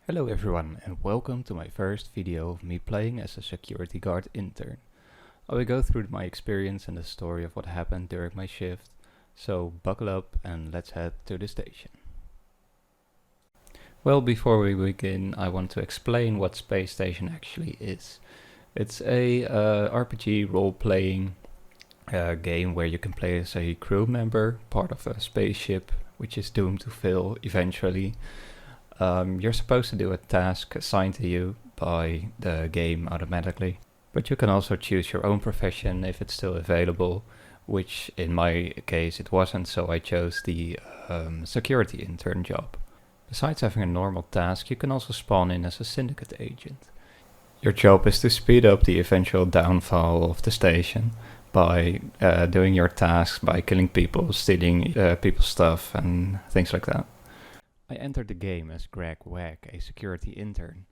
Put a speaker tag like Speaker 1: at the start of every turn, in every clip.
Speaker 1: Hello everyone and welcome to my first video of me playing as a security guard intern. I will go through my experience and the story of what happened during my shift, so buckle up and let's head to the station. Well, before we begin, I want to explain what Space Station actually is. It's a RPG role-playing game where you can play as a crew member, part of a spaceship which is doomed to fail eventually. You're supposed to do a task assigned to you by the game automatically, but you can also choose your own profession if it's still available, which in my case it wasn't, so I chose the security intern job. Besides having a normal task, you can also spawn in as a syndicate agent. Your job is to speed up the eventual downfall of the station by doing your tasks, by killing people, stealing people's stuff and things like that. I entered the game as Greg Wag, a security intern.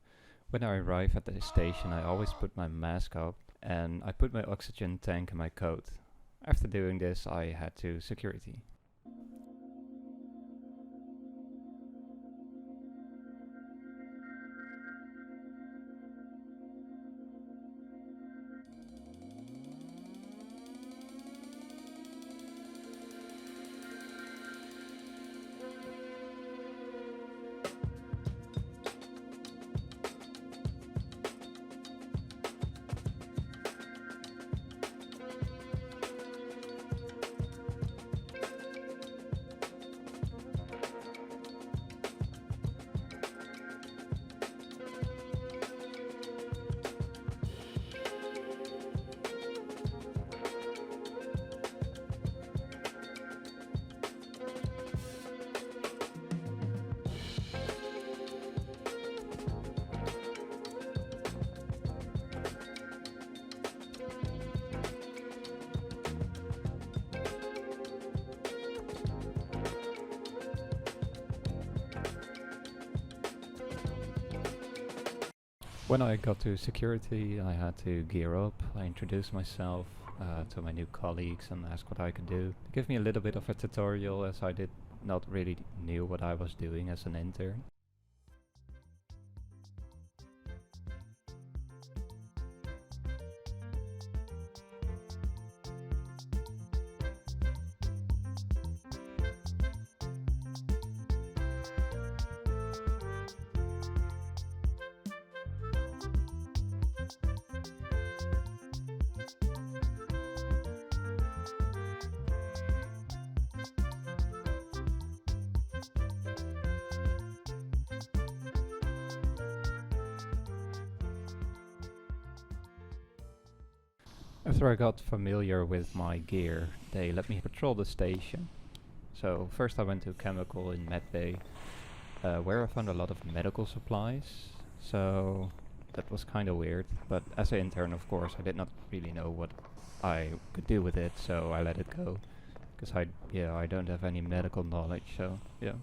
Speaker 1: When I arrive at the station, I always put my mask up and I put my oxygen tank in my coat. After doing this, I head to security. When I got to security, I had to gear up. I introduced myself to my new colleagues and asked what I could do. They gave me a little bit of a tutorial as I did not really knew what I was doing as an intern. After I got familiar with my gear, they let me patrol the station. So first I went to Chemical in Medbay, where I found a lot of medical supplies. So that was kind of weird, but as an intern, of course, I did not really know what I could do with it, so I let it go. Because I don't have any medical knowledge, so yeah.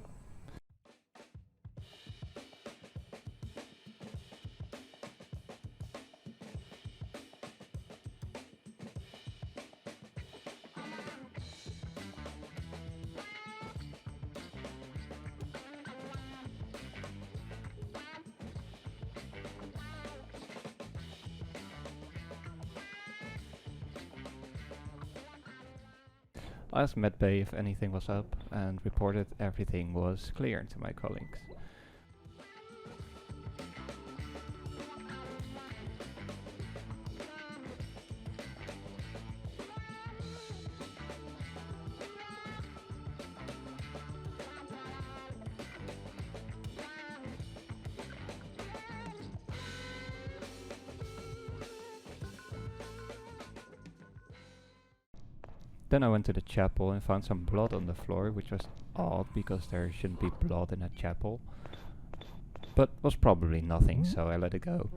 Speaker 1: I asked Medbay if anything was up and reported everything was clear to my colleagues. Then I went to the chapel and found some blood on the floor, which was odd because there shouldn't be blood in a chapel. But was probably nothing, so I let it go.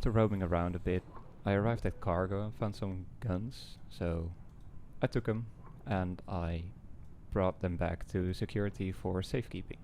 Speaker 1: After roaming around a bit, I arrived at cargo and found some guns, so I took them and I brought them back to security for safekeeping.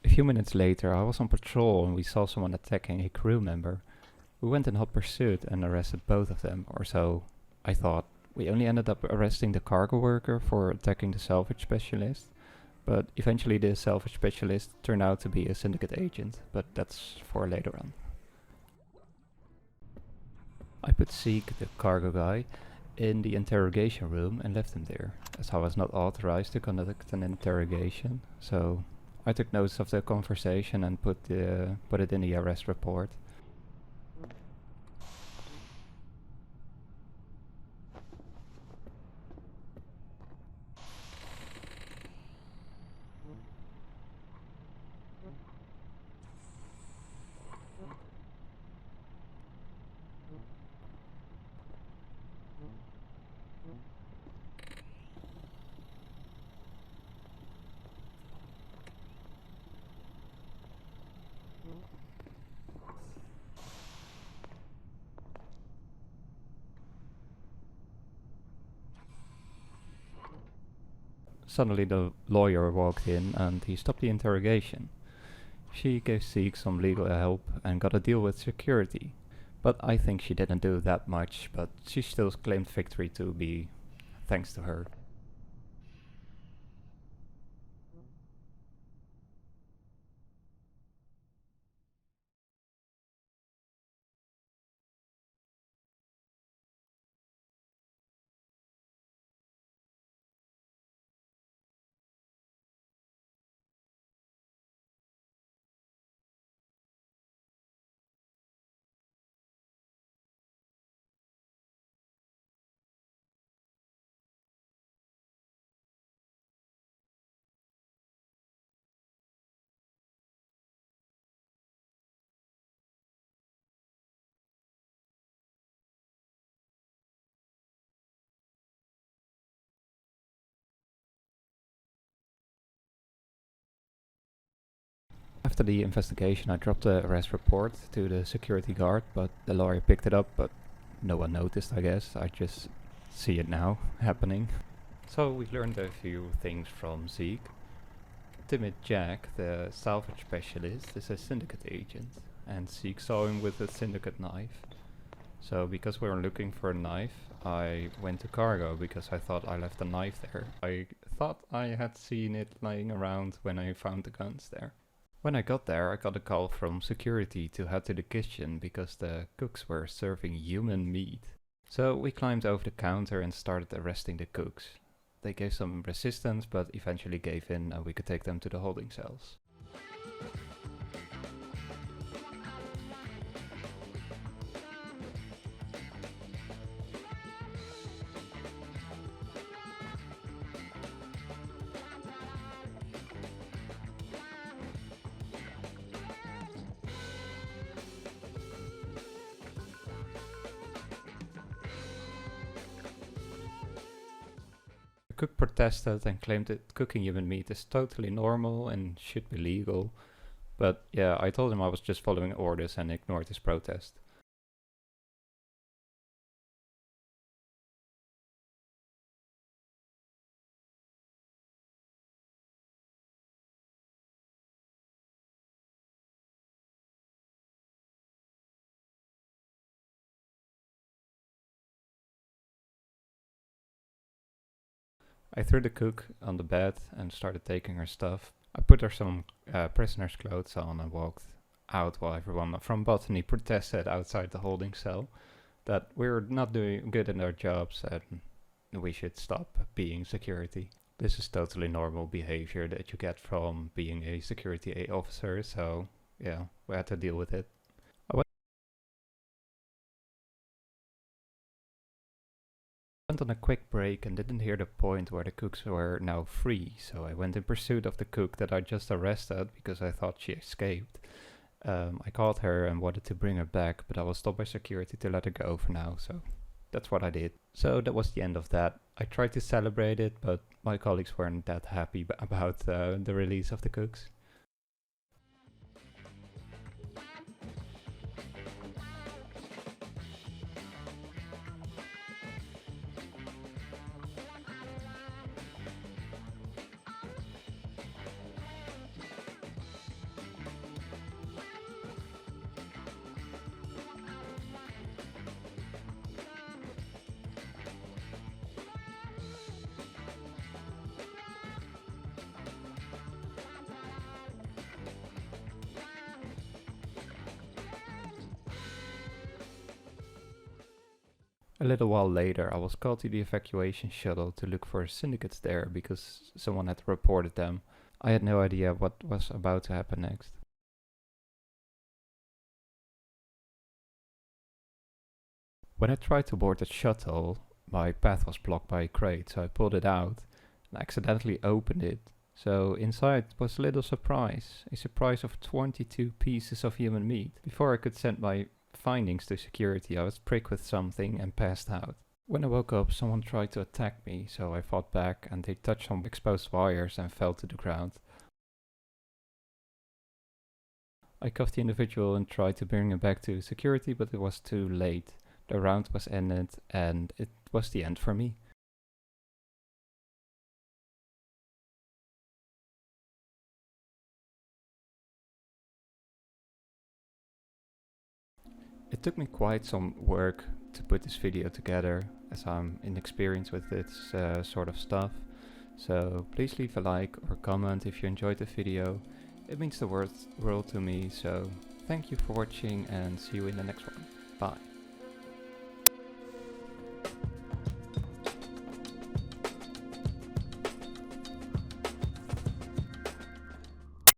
Speaker 1: A few minutes later, I was on patrol and we saw someone attacking a crew member. We went in hot pursuit and arrested both of them, or so I thought. We only ended up arresting the cargo worker for attacking the salvage specialist, but eventually the salvage specialist turned out to be a syndicate agent, but that's for later on. I put Zeke, the cargo guy, in the interrogation room and left him there, as I was not authorized to conduct an interrogation, so I took notes of the conversation and put it in the arrest report. Suddenly the lawyer walked in and he stopped the interrogation. She gave Zeke some legal help and got a deal with security, but I think she didn't do that much, but she still claimed victory to be thanks to her. After the investigation, I dropped the arrest report to the security guard, but the lawyer picked it up, but no one noticed, I guess. I just see it now happening. So we learned a few things from Zeke. Timid Jack, the salvage specialist, is a syndicate agent, and Zeke saw him with a syndicate knife. So because we were looking for a knife, I went to cargo because I thought I left a knife there. I thought I had seen it lying around when I found the guns there. When I got there, I got a call from security to head to the kitchen because the cooks were serving human meat. So we climbed over the counter and started arresting the cooks. They gave some resistance but eventually gave in and we could take them to the holding cells. cook protested and claimed that cooking human meat is totally normal and should be legal. But yeah, I told him I was just following orders and ignored his protest. I threw the cook on the bed and started taking her stuff. I put her some prisoner's clothes on and walked out while everyone from Botany protested outside the holding cell that we're not doing good in our jobs and we should stop being security. This is totally normal behavior that you get from being a security officer, so yeah, we had to deal with it. I went on a quick break and didn't hear the point where the cooks were now free, so I went in pursuit of the cook that I just arrested because I thought she escaped. I called her and wanted to bring her back, but I was stopped by security to let her go for now, so that's what I did. So that was the end of that. I tried to celebrate it, but my colleagues weren't that happy about the release of the cooks. A little while later, I was called to the evacuation shuttle to look for syndicates there because someone had reported them. I had no idea what was about to happen next. When I tried to board the shuttle, my path was blocked by a crate, so I pulled it out and accidentally opened it. So inside was a little surprise, a surprise of 22 pieces of human meat. Before I could send my findings to security, I was pricked with something and passed out. When I woke up, someone tried to attack me, so I fought back and they touched some exposed wires and fell to the ground. I cuffed the individual and tried to bring him back to security, but it was too late. The round was ended and it was the end for me. It took me quite some work to put this video together, as I'm inexperienced with this sort of stuff. So please leave a like or comment if you enjoyed the video. It means the world to me, so thank you for watching and see you in the next one. Bye.